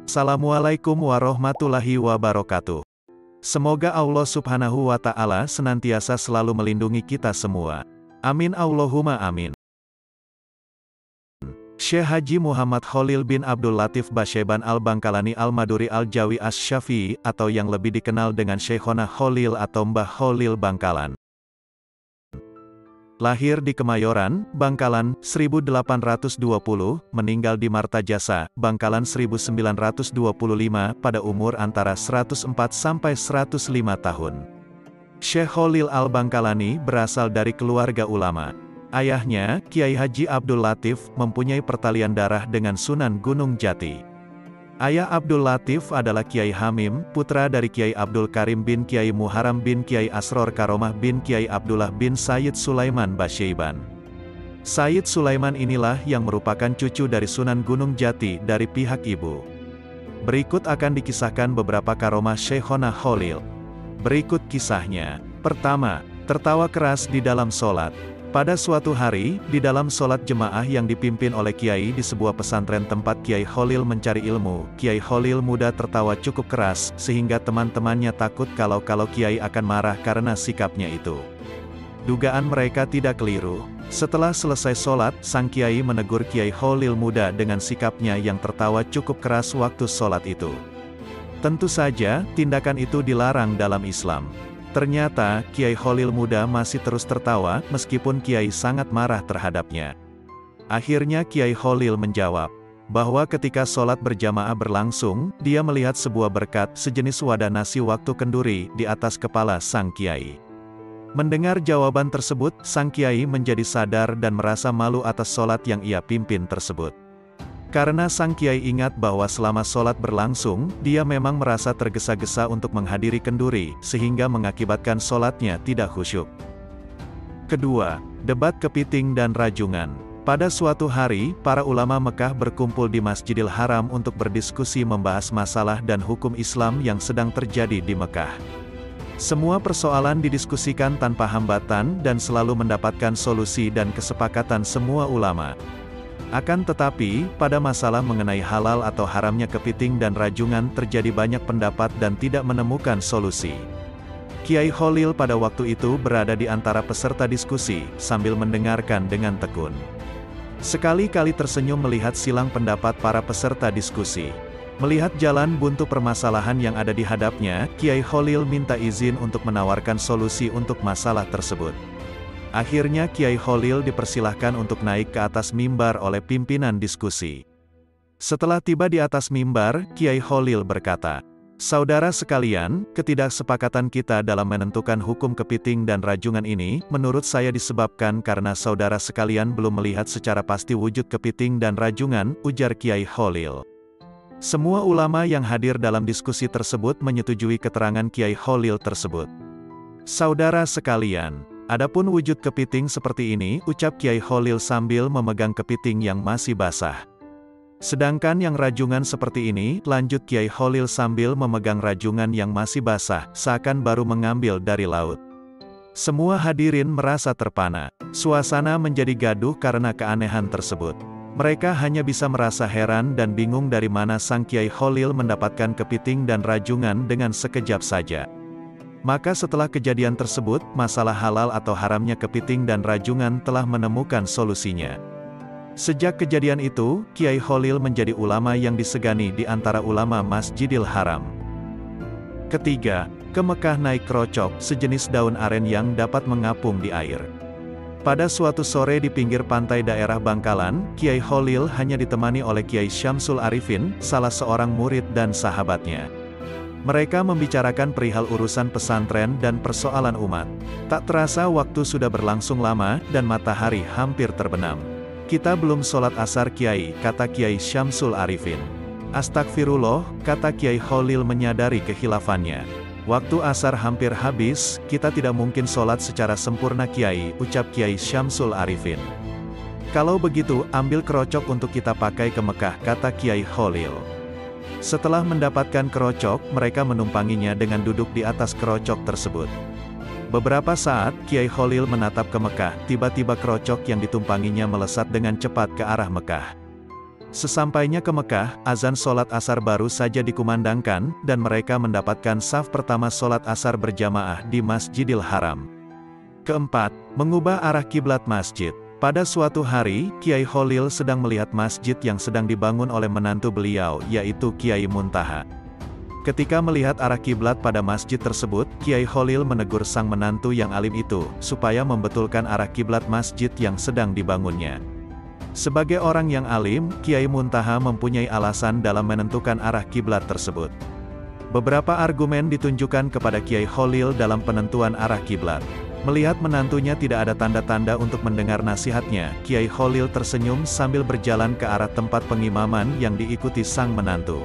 Assalamualaikum warahmatullahi wabarakatuh. Semoga Allah Subhanahu wa Ta'ala senantiasa selalu melindungi kita semua. Amin Allahumma amin. Syekh Haji Muhammad Khalil bin Abdul Latif Basyeban Al-Bangkalani Al-Maduri Al-Jawi Asy-Syafi'i, atau yang lebih dikenal dengan Syekhona Khalil atau Mbah Khalil Bangkalan. Lahir di Kemayoran, Bangkalan, 1820, meninggal di Martajasa, Bangkalan 1925, pada umur antara 104 sampai 105 tahun. Syekh Khalil Al-Bangkalani berasal dari keluarga ulama. Ayahnya, Kiai Haji Abdul Latif, mempunyai pertalian darah dengan Sunan Gunung Jati. Ayah Abdul Latif adalah Kiai Hamim, putra dari Kiai Abdul Karim bin Kiai Muharram bin Kiai Asror Karomah bin Kiai Abdullah bin Sayyid Sulaiman Basyeban. Sayyid Sulaiman inilah yang merupakan cucu dari Sunan Gunung Jati dari pihak ibu. Berikut akan dikisahkan beberapa karomah Syekhona Khalil. Berikut kisahnya. Pertama, tertawa keras di dalam sholat. Pada suatu hari, di dalam sholat jemaah yang dipimpin oleh Kiai di sebuah pesantren tempat Kiai Khalil mencari ilmu, Kiai Khalil muda tertawa cukup keras, sehingga teman-temannya takut kalau Kiai akan marah karena sikapnya itu. Dugaan mereka tidak keliru. Setelah selesai sholat, sang Kiai menegur Kiai Khalil muda dengan sikapnya yang tertawa cukup keras waktu sholat itu. Tentu saja, tindakan itu dilarang dalam Islam. Ternyata, Kiai Khalil muda masih terus tertawa, meskipun Kiai sangat marah terhadapnya. Akhirnya Kiai Khalil menjawab, bahwa ketika sholat berjamaah berlangsung, dia melihat sebuah berkat, sejenis wadah nasi waktu kenduri, di atas kepala sang Kiai. Mendengar jawaban tersebut, sang Kiai menjadi sadar dan merasa malu atas sholat yang ia pimpin tersebut. Karena sang Kiai ingat bahwa selama sholat berlangsung, dia memang merasa tergesa-gesa untuk menghadiri kenduri, sehingga mengakibatkan sholatnya tidak khusyuk. Kedua, debat kepiting dan rajungan. Pada suatu hari, para ulama Mekah berkumpul di Masjidil Haram untuk berdiskusi membahas masalah dan hukum Islam yang sedang terjadi di Mekah. Semua persoalan didiskusikan tanpa hambatan dan selalu mendapatkan solusi dan kesepakatan semua ulama. Akan tetapi, pada masalah mengenai halal atau haramnya kepiting dan rajungan terjadi banyak pendapat dan tidak menemukan solusi. Kiai Khalil pada waktu itu berada di antara peserta diskusi, sambil mendengarkan dengan tekun. Sekali-kali tersenyum melihat silang pendapat para peserta diskusi. Melihat jalan buntu permasalahan yang ada di hadapnya, Kiai Khalil minta izin untuk menawarkan solusi untuk masalah tersebut. Akhirnya Kiai Khalil dipersilahkan untuk naik ke atas mimbar oleh pimpinan diskusi. Setelah tiba di atas mimbar, Kiai Khalil berkata, "Saudara sekalian, ketidaksepakatan kita dalam menentukan hukum kepiting dan rajungan ini, menurut saya disebabkan karena saudara sekalian belum melihat secara pasti wujud kepiting dan rajungan," ujar Kiai Khalil. Semua ulama yang hadir dalam diskusi tersebut menyetujui keterangan Kiai Khalil tersebut. "Saudara sekalian, adapun wujud kepiting seperti ini," ucap Kiai Khalil sambil memegang kepiting yang masih basah. "Sedangkan yang rajungan seperti ini," lanjut Kiai Khalil sambil memegang rajungan yang masih basah, seakan baru mengambil dari laut. Semua hadirin merasa terpana. Suasana menjadi gaduh karena keanehan tersebut. Mereka hanya bisa merasa heran dan bingung dari mana sang Kiai Khalil mendapatkan kepiting dan rajungan dengan sekejap saja. Maka setelah kejadian tersebut, masalah halal atau haramnya kepiting dan rajungan telah menemukan solusinya. Sejak kejadian itu, Kiai Khalil menjadi ulama yang disegani di antara ulama Masjidil Haram. Ketiga, ke Mekah naik krocok, sejenis daun aren yang dapat mengapung di air. Pada suatu sore di pinggir pantai daerah Bangkalan, Kiai Khalil hanya ditemani oleh Kiai Syamsul Arifin, salah seorang murid dan sahabatnya. Mereka membicarakan perihal urusan pesantren dan persoalan umat. Tak terasa waktu sudah berlangsung lama, dan matahari hampir terbenam. "Kita belum sholat asar Kiai," kata Kiai Syamsul Arifin. "Astagfirullah," kata Kiai Khalil menyadari kehilafannya. "Waktu asar hampir habis, kita tidak mungkin sholat secara sempurna Kiai," ucap Kiai Syamsul Arifin. "Kalau begitu, ambil kerocok untuk kita pakai ke Mekah," kata Kiai Khalil. Setelah mendapatkan kerocok, mereka menumpanginya dengan duduk di atas kerocok tersebut. Beberapa saat, Kiai Khalil menatap ke Mekah, tiba-tiba kerocok yang ditumpanginya melesat dengan cepat ke arah Mekah. Sesampainya ke Mekah, azan sholat asar baru saja dikumandangkan, dan mereka mendapatkan saf pertama sholat asar berjamaah di Masjidil Haram. Keempat, mengubah arah kiblat masjid. Pada suatu hari, Kiai Kholil sedang melihat masjid yang sedang dibangun oleh menantu beliau, yaitu Kiai Muntaha. Ketika melihat arah kiblat pada masjid tersebut, Kiai Kholil menegur sang menantu yang alim itu, supaya membetulkan arah kiblat masjid yang sedang dibangunnya. Sebagai orang yang alim, Kiai Muntaha mempunyai alasan dalam menentukan arah kiblat tersebut. Beberapa argumen ditunjukkan kepada Kiai Kholil dalam penentuan arah kiblat. Melihat menantunya tidak ada tanda-tanda untuk mendengar nasihatnya, Kiai Kholil tersenyum sambil berjalan ke arah tempat pengimaman yang diikuti sang menantu.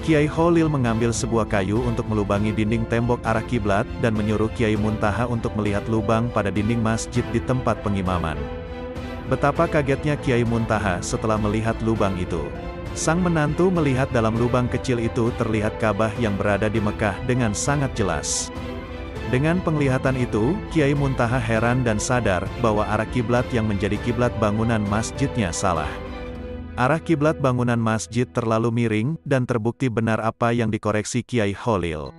Kiai Kholil mengambil sebuah kayu untuk melubangi dinding tembok arah kiblat dan menyuruh Kiai Muntaha untuk melihat lubang pada dinding masjid di tempat pengimaman. Betapa kagetnya Kiai Muntaha setelah melihat lubang itu. Sang menantu melihat dalam lubang kecil itu terlihat Ka'bah yang berada di Mekah dengan sangat jelas. Dengan penglihatan itu, Kiai Muntaha heran dan sadar bahwa arah kiblat yang menjadi kiblat bangunan masjidnya salah. Arah kiblat bangunan masjid terlalu miring, dan terbukti benar apa yang dikoreksi Kiai Kholil.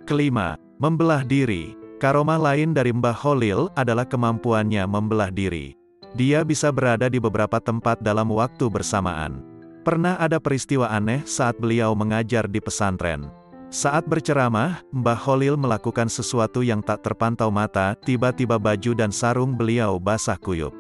Kelima, membelah diri. Karomah lain dari Mbah Kholil adalah kemampuannya membelah diri. Dia bisa berada di beberapa tempat dalam waktu bersamaan. Pernah ada peristiwa aneh saat beliau mengajar di pesantren. Saat berceramah, Mbah Kholil melakukan sesuatu yang tak terpantau mata, tiba-tiba baju dan sarung beliau basah kuyup.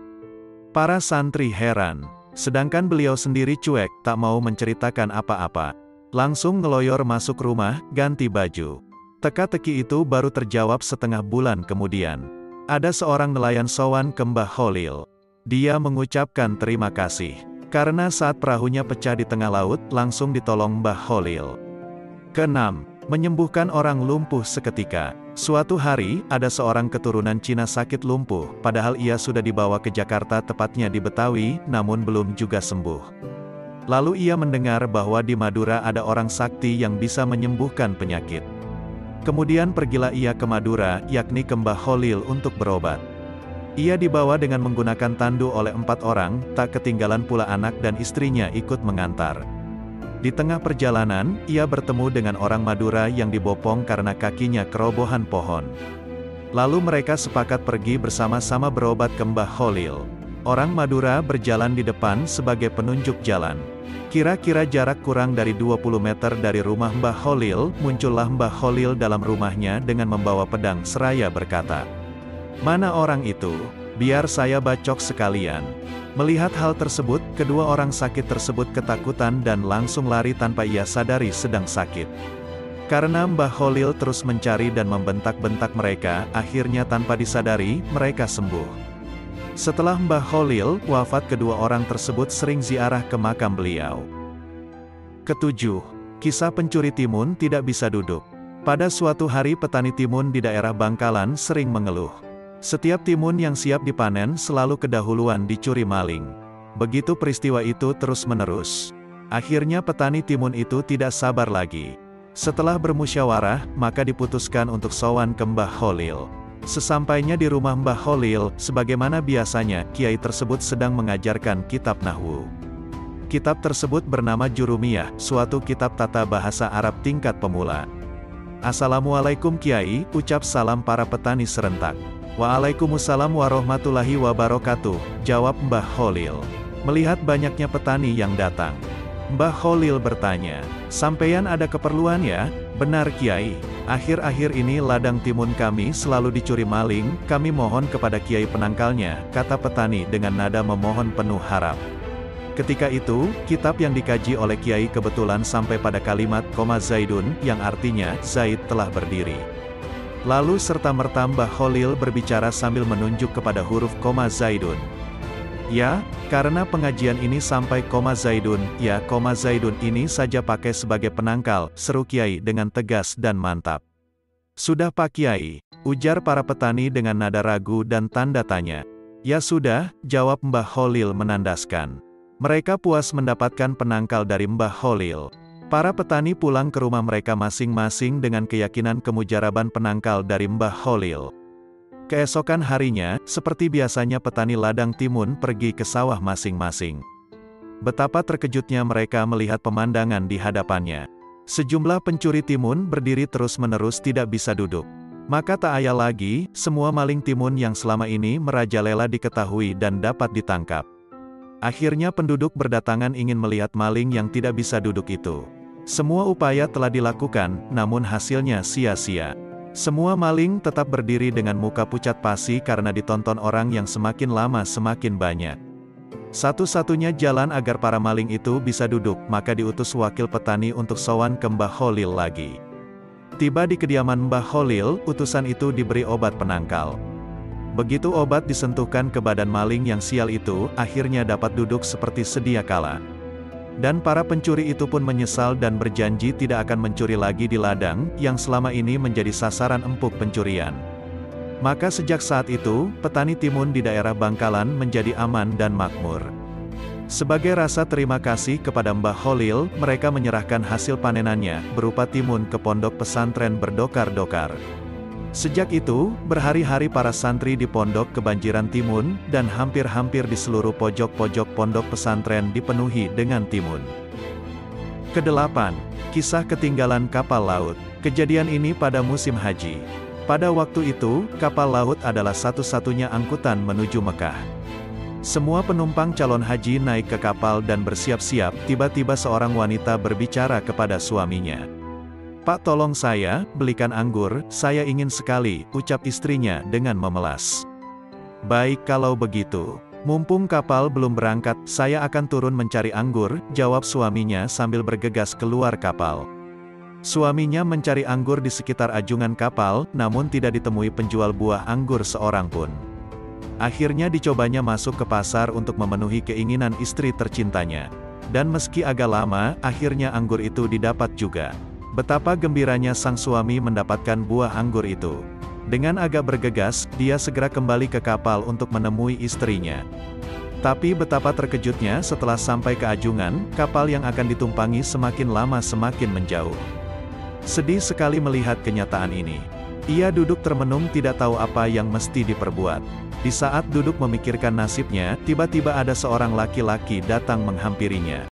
Para santri heran. Sedangkan beliau sendiri cuek, tak mau menceritakan apa-apa. Langsung ngeloyor masuk rumah, ganti baju. Teka-teki itu baru terjawab setengah bulan kemudian. Ada seorang nelayan sowan ke Mbah Kholil. Dia mengucapkan terima kasih. Karena saat perahunya pecah di tengah laut, langsung ditolong Mbah Kholil. Keenam, menyembuhkan orang lumpuh seketika. Suatu hari, ada seorang keturunan Cina sakit lumpuh, padahal ia sudah dibawa ke Jakarta tepatnya di Betawi, namun belum juga sembuh. Lalu ia mendengar bahwa di Madura ada orang sakti yang bisa menyembuhkan penyakit. Kemudian pergilah ia ke Madura, yakni ke Mbah Kholil untuk berobat. Ia dibawa dengan menggunakan tandu oleh 4 orang, tak ketinggalan pula anak dan istrinya ikut mengantar. Di tengah perjalanan, ia bertemu dengan orang Madura yang dibopong karena kakinya kerobohan pohon. Lalu mereka sepakat pergi bersama-sama berobat ke Mbah Kholil. Orang Madura berjalan di depan sebagai penunjuk jalan. Kira-kira jarak kurang dari 20 meter dari rumah Mbah Kholil, muncullah Mbah Kholil dalam rumahnya dengan membawa pedang seraya berkata, "Mana orang itu? Biar saya bacok sekalian." Melihat hal tersebut, kedua orang sakit tersebut ketakutan dan langsung lari tanpa ia sadari sedang sakit. Karena Mbah Kholil terus mencari dan membentak-bentak mereka, akhirnya tanpa disadari, mereka sembuh. Setelah Mbah Kholil wafat, kedua orang tersebut sering ziarah ke makam beliau. Ketujuh, kisah pencuri timun tidak bisa duduk. Pada suatu hari petani timun di daerah Bangkalan sering mengeluh. Setiap timun yang siap dipanen selalu kedahuluan dicuri maling. Begitu peristiwa itu terus-menerus. Akhirnya petani timun itu tidak sabar lagi. Setelah bermusyawarah, maka diputuskan untuk sowan ke Mbah Kholil. Sesampainya di rumah Mbah Kholil, sebagaimana biasanya, kiai tersebut sedang mengajarkan kitab Nahwu. Kitab tersebut bernama Jurumiyah, suatu kitab tata bahasa Arab tingkat pemula. "Assalamualaikum Kiai," ucap salam para petani serentak. "Waalaikumsalam warahmatullahi wabarakatuh," jawab Mbah Kholil. Melihat banyaknya petani yang datang, Mbah Kholil bertanya, "Sampeyan ada keperluan ya?" "Benar Kiai, akhir-akhir ini ladang timun kami selalu dicuri maling, kami mohon kepada Kiai penangkalnya," kata petani dengan nada memohon penuh harap. Ketika itu, kitab yang dikaji oleh Kiai kebetulan sampai pada kalimat Zaidun, yang artinya, Zaid telah berdiri. Lalu serta-merta Mbah Kholil berbicara sambil menunjuk kepada huruf Zaidun. "Ya, karena pengajian ini sampai Zaidun, ya Zaidun ini saja pakai sebagai penangkal," seru Kiai dengan tegas dan mantap. "Sudah Pak Kiai," ujar para petani dengan nada ragu dan tanda tanya. "Ya sudah," jawab Mbah Kholil menandaskan. Mereka puas mendapatkan penangkal dari Mbah Kholil. Para petani pulang ke rumah mereka masing-masing dengan keyakinan kemujaraban penangkal dari Mbah Kholil. Keesokan harinya, seperti biasanya petani ladang timun pergi ke sawah masing-masing. Betapa terkejutnya mereka melihat pemandangan di hadapannya. Sejumlah pencuri timun berdiri terus-menerus tidak bisa duduk. Maka tak ayal lagi, semua maling timun yang selama ini merajalela diketahui dan dapat ditangkap. Akhirnya penduduk berdatangan ingin melihat maling yang tidak bisa duduk itu. Semua upaya telah dilakukan, namun hasilnya sia-sia. Semua maling tetap berdiri dengan muka pucat pasi karena ditonton orang yang semakin lama semakin banyak. Satu-satunya jalan agar para maling itu bisa duduk, maka diutus wakil petani untuk sowan ke Mbah Kholil lagi. Tiba di kediaman Mbah Kholil, utusan itu diberi obat penangkal. Begitu obat disentuhkan ke badan maling yang sial itu, akhirnya dapat duduk seperti sedia kala. Dan para pencuri itu pun menyesal dan berjanji tidak akan mencuri lagi di ladang, yang selama ini menjadi sasaran empuk pencurian. Maka sejak saat itu, petani timun di daerah Bangkalan menjadi aman dan makmur. Sebagai rasa terima kasih kepada Mbah Kholil, mereka menyerahkan hasil panenannya, berupa timun ke pondok pesantren berdokar-dokar. Sejak itu, berhari-hari para santri di pondok kebanjiran timun, dan hampir-hampir di seluruh pojok-pojok pondok pesantren dipenuhi dengan timun. Kedelapan, kisah ketinggalan kapal laut. Kejadian ini pada musim haji. Pada waktu itu, kapal laut adalah satu-satunya angkutan menuju Mekah. Semua penumpang calon haji naik ke kapal dan bersiap-siap, tiba-tiba seorang wanita berbicara kepada suaminya. "Pak, tolong saya, belikan anggur, saya ingin sekali," ucap istrinya dengan memelas. "Baik kalau begitu. Mumpung kapal belum berangkat, saya akan turun mencari anggur," jawab suaminya sambil bergegas keluar kapal. Suaminya mencari anggur di sekitar ajungan kapal, namun tidak ditemui penjual buah anggur seorang pun. Akhirnya dicobanya masuk ke pasar untuk memenuhi keinginan istri tercintanya. Dan meski agak lama, akhirnya anggur itu didapat juga. Betapa gembiranya sang suami mendapatkan buah anggur itu. Dengan agak bergegas, dia segera kembali ke kapal untuk menemui istrinya. Tapi betapa terkejutnya setelah sampai ke ajungan, kapal yang akan ditumpangi semakin lama semakin menjauh. Sedih sekali melihat kenyataan ini. Ia duduk termenung tidak tahu apa yang mesti diperbuat. Di saat duduk memikirkan nasibnya, tiba-tiba ada seorang laki-laki datang menghampirinya.